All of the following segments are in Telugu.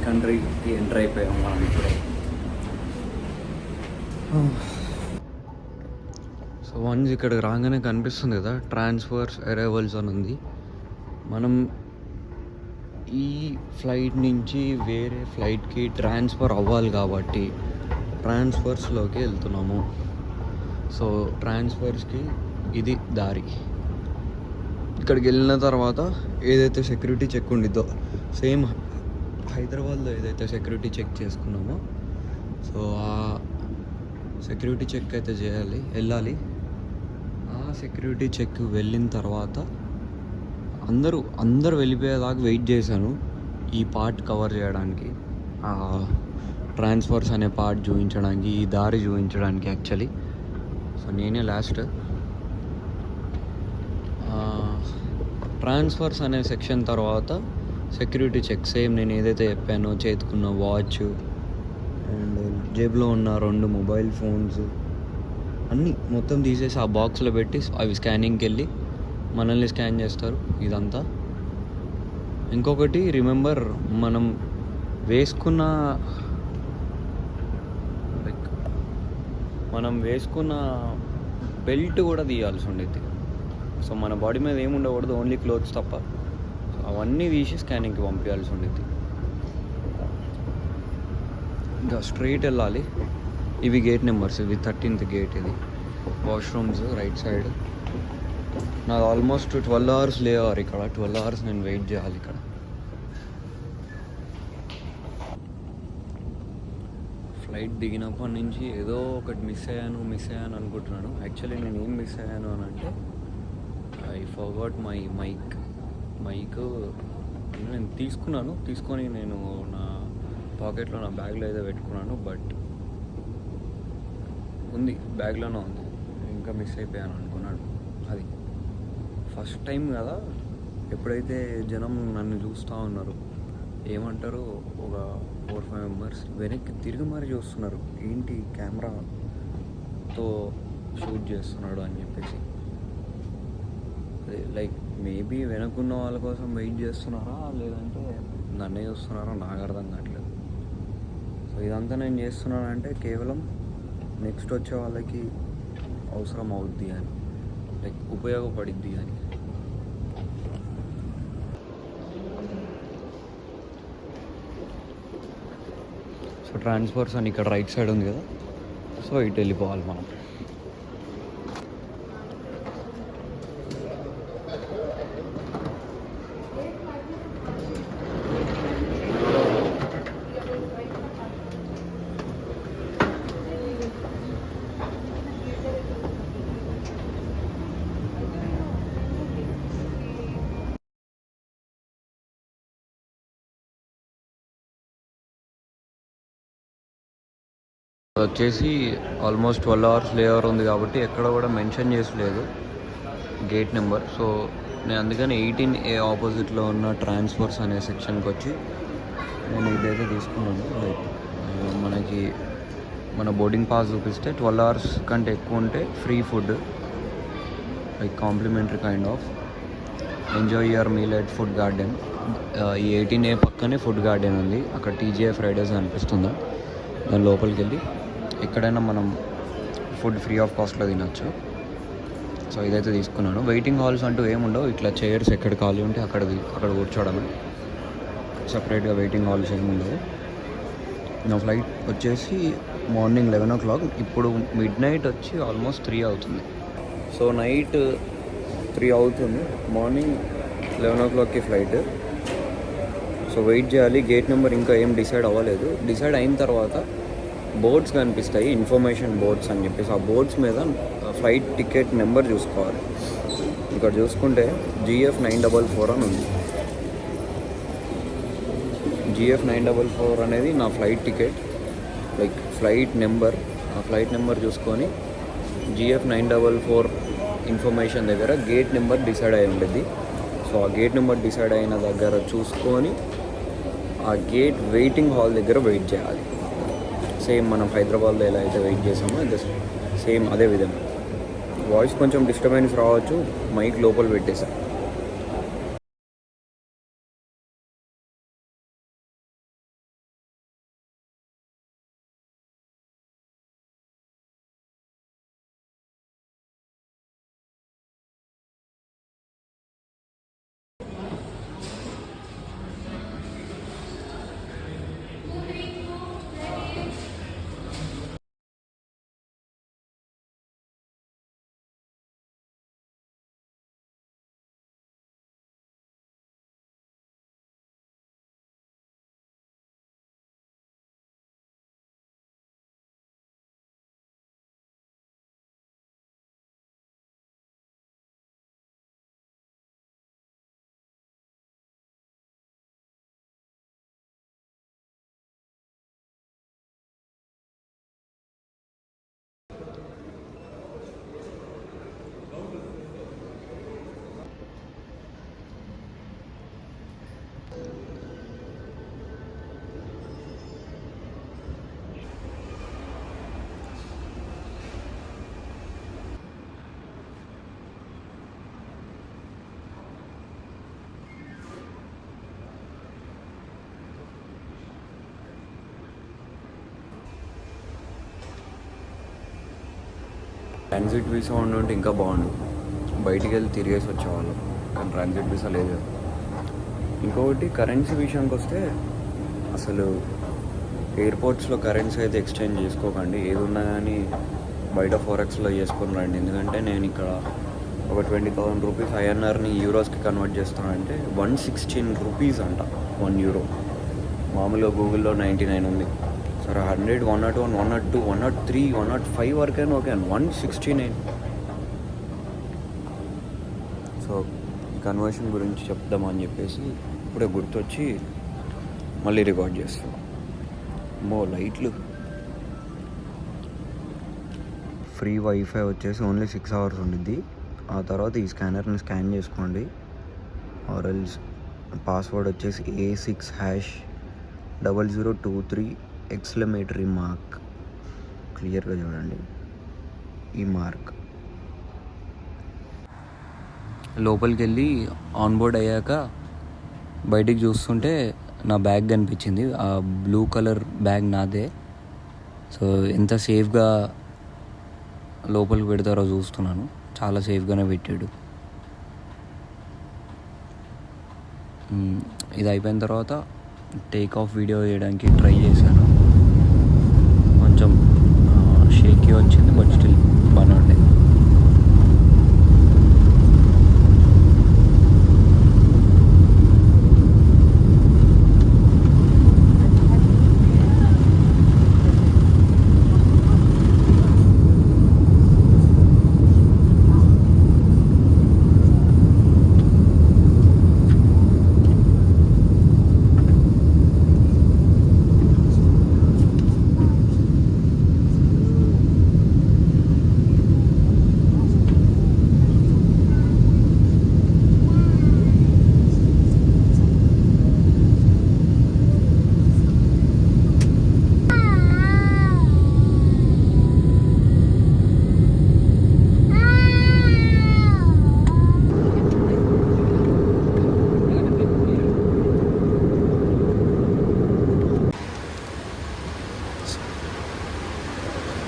కంట్రీకి ఎంటర్ అయిపోయాం మనం ఇప్పుడే. సో వన్స్ ఇక్కడికి రాగానే కనిపిస్తుంది కదా ట్రాన్స్ఫర్స్ అరైవల్స్ అని ఉంది. మనం ఈ ఫ్లైట్ నుంచి వేరే ఫ్లైట్కి ట్రాన్స్ఫర్ అవ్వాలి కాబట్టి ట్రాన్స్ఫర్స్లోకి వెళ్తున్నాము. సో ట్రాన్స్ఫర్స్కి ఇది దారి. ఇక్కడికి వెళ్ళిన తర్వాత ఏదైతే సెక్యూరిటీ చెక్ ఉండిద్దో సేమ్ హైదరాబాద్లో ఏదైతే సెక్యూరిటీ చెక్ చేసుకున్నామో సో ఆ సెక్యూరిటీ చెక్ అయితే వెళ్ళాలి. ఆ సెక్యూరిటీ చెక్ వెళ్ళిన తర్వాత అందరూ వెళ్ళిపోయేదాకా వెయిట్ చేశాను ఈ పార్ట్ కవర్ చేయడానికి, ట్రాన్స్ఫర్స్ అనే పార్ట్ చూపించడానికి, ఈ దారి చూపించడానికి యాక్చువల్లీ. సో నేనే లాస్ట్. ట్రాన్స్ఫర్స్ అనే సెక్షన్ తర్వాత సెక్యూరిటీ చెక్ సేమ్ నేను ఏదైతే చెప్పానో చేతుకున్న వాచ్ అండ్ జేబులో ఉన్న 2 మొబైల్ ఫోన్స్ అన్నీ మొత్తం తీసేసి ఆ బాక్స్లో పెట్టి అవి స్కానింగ్కి వెళ్ళి మనల్ని స్కాన్ చేస్తారు. ఇదంతా ఇంకొకటి రిమెంబర్, మనం వేసుకున్న బెల్ట్ కూడా తీయాల్సి ఉండేది. సో మన బాడీ మీద ఏమి ఉండకూడదు, ఓన్లీ క్లోత్స్ తప్ప. సో అవన్నీ తీసి స్కానింగ్కి పంపించాల్సి ఉండేది. ఇంకా స్ట్రైట్ వెళ్ళాలి. ఇవి గేట్ నెంబర్స్, ఇవి 13th గేట్. ఇది వాష్రూమ్స్ రైట్ సైడ్. నాది ఆల్మోస్ట్ 12 hours లే అవ్వాలి ఇక్కడ. 12 hours నేను వెయిట్ చేయాలి ఇక్కడ. ఫ్లైట్ దిగినప్పటి నుంచి ఏదో ఒకటి మిస్ అయ్యాను అనుకుంటున్నాను. యాక్చువల్లీ నేను ఏం మిస్ అయ్యాను అని అంటే ఐ ఫర్గాట్ మై మైక్ నేను తీసుకొని నేను నా పాకెట్లో నా బ్యాగ్లో ఏదో పెట్టుకున్నాను. బట్ ఉంది, బ్యాగ్లోనే ఉంది. ఇంకా మిస్ అయిపోయాను అనుకున్నాను. అది ఫస్ట్ టైం కదా, ఎప్పుడైతే జనం నన్ను చూస్తూ ఉన్నారు ఏమంటారు, ఒక 4-5 members వెనక్కి తిరిగి మరీ చూస్తున్నారు, ఏంటి కెమెరాతో షూట్ చేస్తున్నాడు అని చెప్పేసి. లైక్ మేబీ వెనకున్న వాళ్ళ కోసం వెయిట్ చేస్తున్నారా లేదంటే నన్నే చూస్తున్నారా నాకు అర్థం కావట్లేదు. సో ఇదంతా నేను చేస్తున్నానంటే కేవలం నెక్స్ట్ వచ్చే వాళ్ళకి అవసరం అవుద్ది అని, లైక్ ఉపయోగపడిద్ది అని. సో ట్రాన్స్ఫర్స్ అని ఇక్కడ రైట్ సైడ్ ఉంది కదా, సో ఇటు వెళ్ళిపోవాలి మనం. వచ్చేసి ఆల్మోస్ట్ 12 hours లేవర్ ఉంది కాబట్టి ఎక్కడ కూడా మెన్షన్ చేసలేదు గేట్ నెంబర్. సో నేను అందుకని 18A ఆపోజిట్లో ఉన్న ట్రాన్స్ఫర్స్ అనే సెక్షన్కి వచ్చి నేను ఇదైతే తీసుకున్నాను. లైక్ మనకి మన బోర్డింగ్ పాస్ చూపిస్తే 12 hours కంటే ఎక్కువ ఉంటే free food, like complimentary kind of enjoy your meal at food garden. ఈ 18A పక్కనే ఫుడ్ గార్డెన్ ఉంది, అక్కడ TGI ఫ్రైడేస్ అనిపిస్తుందా, దాని లోపలికి వెళ్ళి ఎక్కడైనా మనం ఫుడ్ ఫ్రీ ఆఫ్ కాస్ట్లో తినచ్చు. సో ఇదైతే తీసుకున్నాను. వెయిటింగ్ హాల్స్ అంటూ ఏముండవు, ఇట్లా చైర్స్ ఎక్కడ ఖాళీ ఉంటే అక్కడ కూర్చోవడమే, సపరేట్గా వెయిటింగ్ హాల్స్ ఏముండవు. నా ఫ్లైట్ వచ్చేసి మార్నింగ్ 11 o'clock, ఇప్పుడు మిడ్నైట్ వచ్చి ఆల్మోస్ట్ 3 అవుతుంది. సో నైట్ 3 అవుతుంది, మార్నింగ్ 11 o'clockకి ఫ్లైట్. సో వెయిట్ చేయాలి. గేట్ నెంబర్ ఇంకా ఏం డిసైడ్ అవ్వలేదు. డిసైడ్ అయిన తర్వాత బోర్డ్స్ కనిపిస్తాయి, ఇన్ఫర్మేషన్ బోర్డ్స్ అని చెప్పేసి. ఆ బోర్డ్స్ మీద ఫ్లైట్ టికెట్ నెంబర్ చూసుకోవాలి. ఇక్కడ చూసుకుంటే GF 944 అని ఉంది. GF 944 అనేది నా flight ticket, like flight number. ఆ ఫ్లైట్ నెంబర్ చూసుకొని GF 944 ఇన్ఫర్మేషన్ దగ్గర గేట్ నెంబర్ డిసైడ్ అయి ఉండేది. సో ఆ గేట్ నెంబర్ డిసైడ్ అయిన దగ్గర చూసుకొని ఆ గేట్ వెయిటింగ్ హాల్ దగ్గర వెయిట్ చేయాలి. సేమ్ మనం హైదరాబాద్లో ఎలా అయితే వెయిట్ చేసామో సేమ్ అదే విధంగా. వాయిస్ కొంచెం డిస్టర్బెన్స్ రావచ్చు, మైక్ లోపల పెట్టేసాను. ట్రాన్సిట్ వీసా ఉంటే ఇంకా బాగుండు, బయటికి వెళ్ళి తిరిగేసి వచ్చేవాళ్ళం. కానీ ట్రాన్సిట్ వీసా లేదు. ఇంకొకటి కరెన్సీ విషయానికి వస్తే అసలు ఎయిర్పోర్ట్స్లో కరెన్సీ అయితే ఎక్స్చేంజ్ చేసుకోకండి. ఏది ఉన్నా కానీ బయట ఫోరెక్స్లో చేసుకొని రండి. ఎందుకంటే నేను ఇక్కడ ఒక 20,000 రూపీస్ ఐఎన్ఆర్ని యూరోస్కి కన్వర్ట్ చేస్తానంటే 116 రూపీస్ అంట 1 యూరో. మామూలుగా గూగుల్లో 99 ఉంది. సరే 100, 101, 102, 103, 105 వరకైనా ఓకే అని 169. సో ఈ కన్వర్షన్ గురించి చెప్దామని చెప్పేసి ఇప్పుడే గుర్తొచ్చి మళ్ళీ రికార్డ్ చేస్తాను. లైట్లు ఫ్రీ వైఫై వచ్చేసి ఓన్లీ 6 hours ఉండిద్ది. ఆ తర్వాత ఈ స్కానర్ని స్కాన్ చేసుకోండి. ఆర్ఎల్స్ పాస్వర్డ్ వచ్చేసి A6#0023 ఎక్స్లమేటరీ మార్క్. క్లియర్గా చూడండి ఈ మార్క్. లోపలికి వెళ్ళి ఆన్బోర్డ్ అయ్యాక బయటికి చూస్తుంటే నా బ్యాగ్ కనిపించింది. ఆ బ్లూ కలర్ బ్యాగ్ నాదే. సో ఎంత సేఫ్గా లోపలికి పెడతారో చూస్తున్నాను. చాలా సేఫ్గానే పెట్టాడు. ఇది అయిపోయిన తర్వాత టేక్ ఆఫ్ వీడియో చేయడానికి ట్రై చేశాను. కొంచెం షేకీ వచ్చింది, బట్ స్టిల్ బాగానే ఉండే.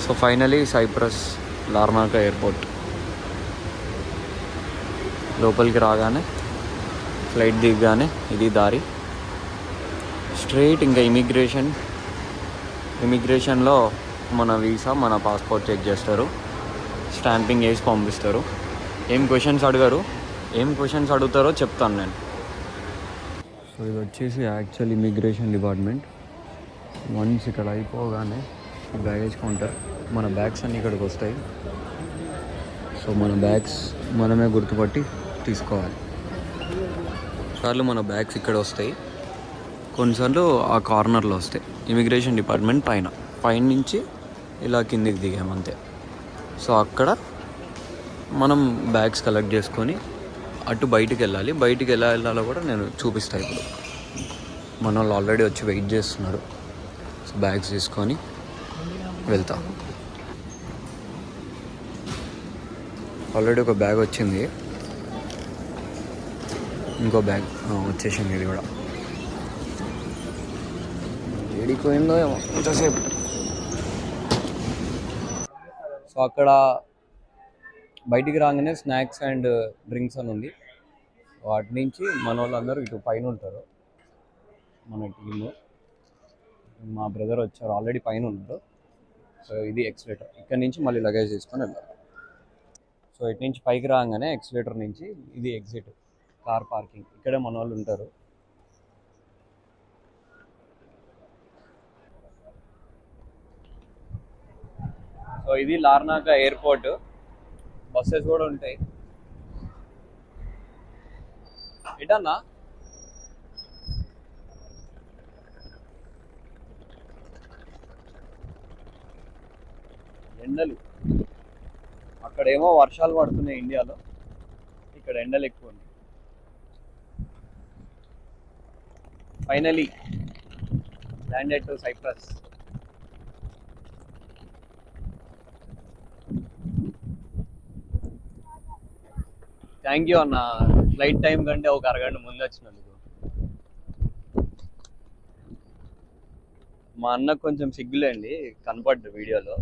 So finally Cyprus Larnaca airport. లోపలికి రాగానే ఫ్లైట్ దిగగానే ఇది దారి స్ట్రైట్. ఇంకా ఇమిగ్రేషన్లో మన వీసా, మన పాస్పోర్ట్ చెక్ చేస్తారు, స్టాంపింగ్ వేసి పంపిస్తారు. ఏం క్వశ్చన్స్ అడుగుతారో చెప్తాను నేను. సో ఇది వచ్చేసి యాక్చువల్ ఇమిగ్రేషన్ డిపార్ట్మెంట్. వన్స్ ఇక్కడ అయిపోగానే బ్యాగేజ్ కౌంటర్. మన బ్యాగ్స్ అన్నీ ఇక్కడికి వస్తాయి. సో మన బ్యాగ్స్ మనమే గుర్తుపట్టి తీసుకోవాలి. కొన్నిసార్లు మన బ్యాగ్స్ ఇక్కడ వస్తాయి, కొన్నిసార్లు ఆ కార్నర్లో వస్తాయి. ఇమిగ్రేషన్ డిపార్ట్మెంట్ పైన నుంచి ఇలా కిందికి దిగామంతే. సో అక్కడ మనం బ్యాగ్స్ కలెక్ట్ చేసుకొని అటు బయటికి వెళ్ళాలి. బయటికి ఎలా వెళ్ళాలో కూడా నేను చూపిస్తాను ఇప్పుడు. మన వాళ్ళు ఆల్రెడీ వచ్చి వెయిట్ చేస్తున్నారు. సో బ్యాగ్స్ తీసుకొని వెళ్తా. ఆల్రెడీ ఒక బ్యాగ్ వచ్చింది, ఇంకో బ్యాగ్ వచ్చేసింది. ఇది కూడా ఏడిపోయిందో ఏమో ఇంతసేపు. సో అక్కడ బయటికి రాగానే స్నాక్స్ అండ్ డ్రింక్స్ అని ఉంది. వాటి నుంచి మన వాళ్ళందరూ ఇటు పైన ఉంటారు. మన టీము, మా బ్రదర్ వచ్చారు, ఆల్రెడీ పైన ఉన్నారు. సో ఇది ఎక్స్లేటర్. ఇక్కడ నుంచి మళ్ళీ లగేజ్ తీసుకొని వెళ్ళాలి. సో ఇటు నుంచి పైకి రాగానే ఎక్స్లేటర్ నుంచి ఇది ఎగ్జిట్, కార్ పార్కింగ్. ఇక్కడే మన వాళ్ళు ఉంటారు. సో ఇది లార్నాకా ఎయిర్పోర్ట్. బస్సెస్ కూడా ఉంటాయి. ఎటన్నా ఎండలు, అక్కడేమో వర్షాలు పడుతున్నాయి ఇండియాలో, ఇక్కడ ఎండలు ఎక్కువ ఉన్నాయి. Finally landed to Cyprus. Thank you అన్న, ఫ్లైట్ టైం కంటే ఒక అరగంట ముందు వచ్చినందుకు. మా అన్నకు కొంచెం సిగ్గులేండి, కనపడ్డు వీడియోలో.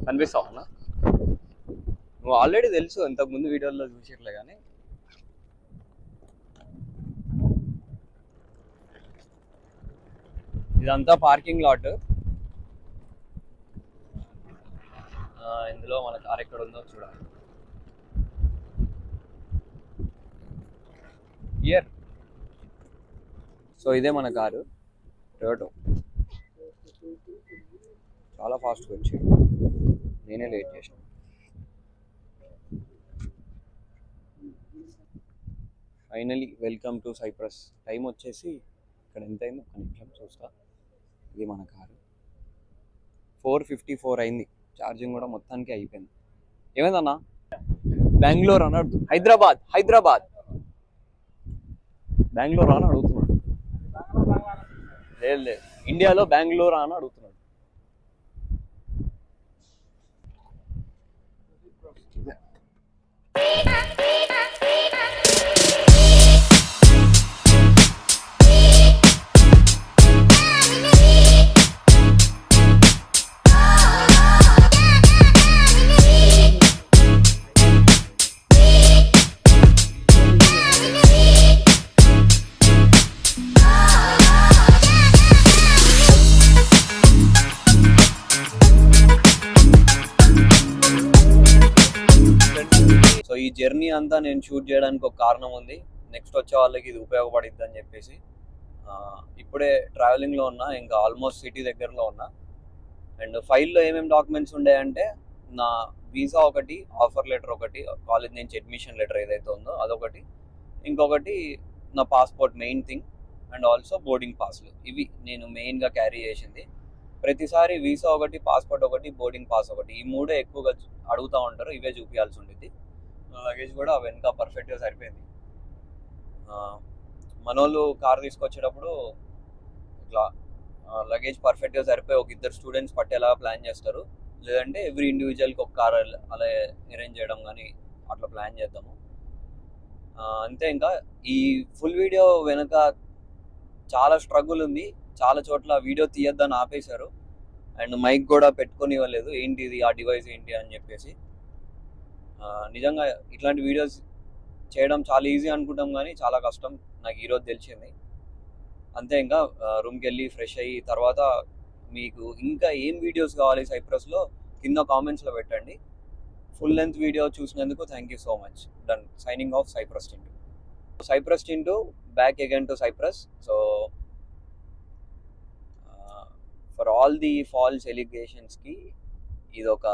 కనిపిస్తావు అన్న? నువ్వు ఆల్రెడీ తెలుసు, ఇంతకుముందు వీడియోలో చూసిట్లే. కానీ ఇదంతా పార్కింగ్ లాట్. ఇందులో మన కార్ ఎక్కడ ఉందో చూడాలి. ఇయర్. సో ఇదే మన కారు, టొయోటో. చాలా ఫాస్ట్గా వచ్చి నేనే లేట్ చేశాను. Finally welcome to Cyprus. Time వచ్చేసి ఇక్కడ ఎంత అయింది ఒక నిమిషం చూస్తా. ఇది మన కారు. 4:54 అయింది. ఛార్జింగ్ కూడా మొత్తానికి అయిపోయింది. ఏమైందన్నా? బెంగళూరు అని అడుగుతుంది. హైదరాబాద్ బెంగళూరు అని అడుగుతున్నాడు. లేదు ఇండియాలో బెంగళూరు అని అడుగుతున్నాడు. సో ఈ జర్నీ అంతా నేను షూట్ చేయడానికి ఒక కారణం ఉంది. నెక్స్ట్ వచ్చే వాళ్ళకి ఇది ఉపయోగపడిద్ది అని చెప్పేసి. ఇప్పుడే ట్రావెలింగ్లో ఉన్నా, ఇంకా ఆల్మోస్ట్ సిటీ దగ్గరలో ఉన్నా. అండ్ ఫైల్లో ఏమేమి డాక్యుమెంట్స్ ఉండేయంటే నా వీసా ఒకటి, ఆఫర్ లెటర్ ఒకటి, కాలేజ్ నుంచి అడ్మిషన్ లెటర్ ఏదైతే ఉందో అదొకటి, ఇంకొకటి నా passport main thing, and also boarding పాస్లు. ఇవి నేను మెయిన్గా క్యారీ చేసింది. ప్రతిసారి వీసా ఒకటి, పాస్పోర్ట్ ఒకటి, బోర్డింగ్ పాస్ ఒకటి, ఈ మూడే ఎక్కువగా అడుగుతూ ఉంటారు. ఇవే చూపించాల్సి ఉంటుంది. లగేజ్ కూడా వెనక పర్ఫెక్ట్గా సరిపోయింది. మనోళ్ళు కార్ తీసుకొచ్చేటప్పుడు ఇట్లా లగేజ్ పర్ఫెక్ట్గా సరిపోయి ఒక ఇద్దరు స్టూడెంట్స్ పట్టేలాగా ప్లాన్ చేస్తారు. లేదంటే ఎవ్రీ ఇండివిజువల్కి ఒక కార్ అలా అరేంజ్ చేయడం కానీ అట్లా ప్లాన్ చేద్దాము. అంతే. ఇంకా ఈ ఫుల్ వీడియో వెనక చాలా స్ట్రగుల్ ఉంది. చాలా చోట్ల వీడియో తీయొద్దని ఆపేశారు. అండ్ మైక్ కూడా పెట్టుకొని ఇవ్వలేదు. ఏంటి ఇది, ఆ డివైస్ ఏంటి అని చెప్పేసి. నిజంగా ఇట్లాంటి వీడియోస్ చేయడం చాలా ఈజీ అనుకుంటాం, కానీ చాలా కష్టం. నాకు ఈరోజు తెలిసింది. అంతే. ఇంకా రూమ్కి వెళ్ళి ఫ్రెష్ అయ్యి తర్వాత మీకు ఇంకా ఏం వీడియోస్ కావాలి సైప్రస్లో కింద కామెంట్స్లో పెట్టండి. ఫుల్ లెంత్ వీడియో చూసినందుకు thank you so much. Done. Signing off Cyprus Tintu. Cyprus Tintu back again to Cyprus. So for all the false ఎలిగేషన్స్కి ఇది ఒక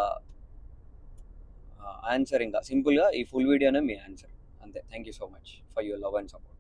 ఆన్సర్. ఇంకా సింపుల్గా ఈ ఫుల్ వీడియోనే మీ ఆన్సర్. అంతే. Thank you so much for your love and support.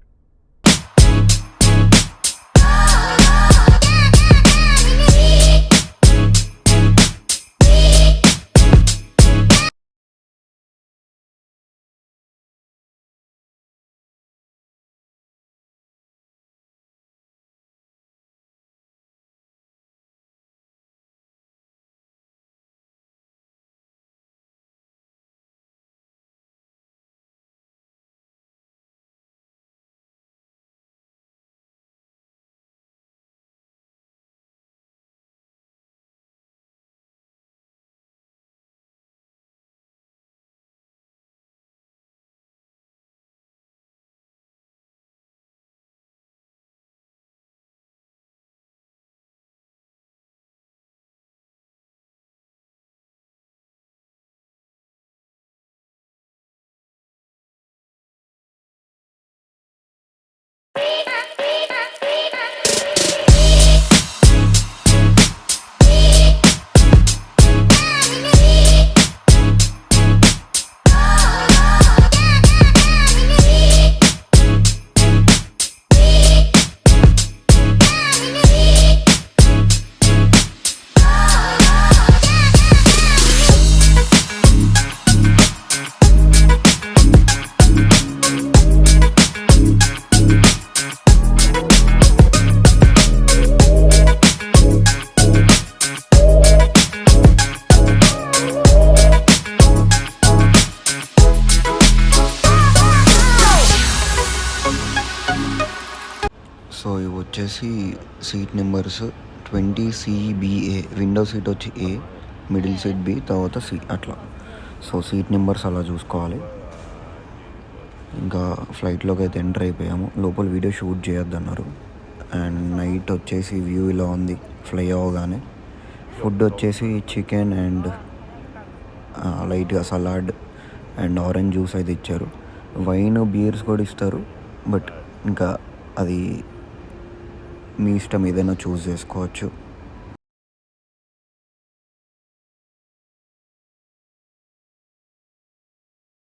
So ఇవి వచ్చేసి seat numbers 20CBA. Window seat వచ్చి A, మిడిల్ సీట్ బి, తర్వాత సి, అట్లా. సో సీట్ నెంబర్స్ అలా చూసుకోవాలి. ఇంకా ఫ్లైట్లోకి అయితే ఎంటర్ అయిపోయాము. లోపల వీడియో షూట్ చేయొద్దన్నారు. అండ్ నైట్ వచ్చేసి వ్యూ ఇలా ఉంది ఫ్లై అవ్వగానే. ఫుడ్ వచ్చేసి చికెన్ అండ్ లైట్గా సలాడ్ అండ్ ఆరెంజ్ జ్యూస్ అయితే ఇచ్చారు. వైన్, బీర్స్ కూడా ఇస్తారు. బట్ ఇంకా అది మీ ఇష్టం, ఏదైనా చూస్ చేసుకోవచ్చు.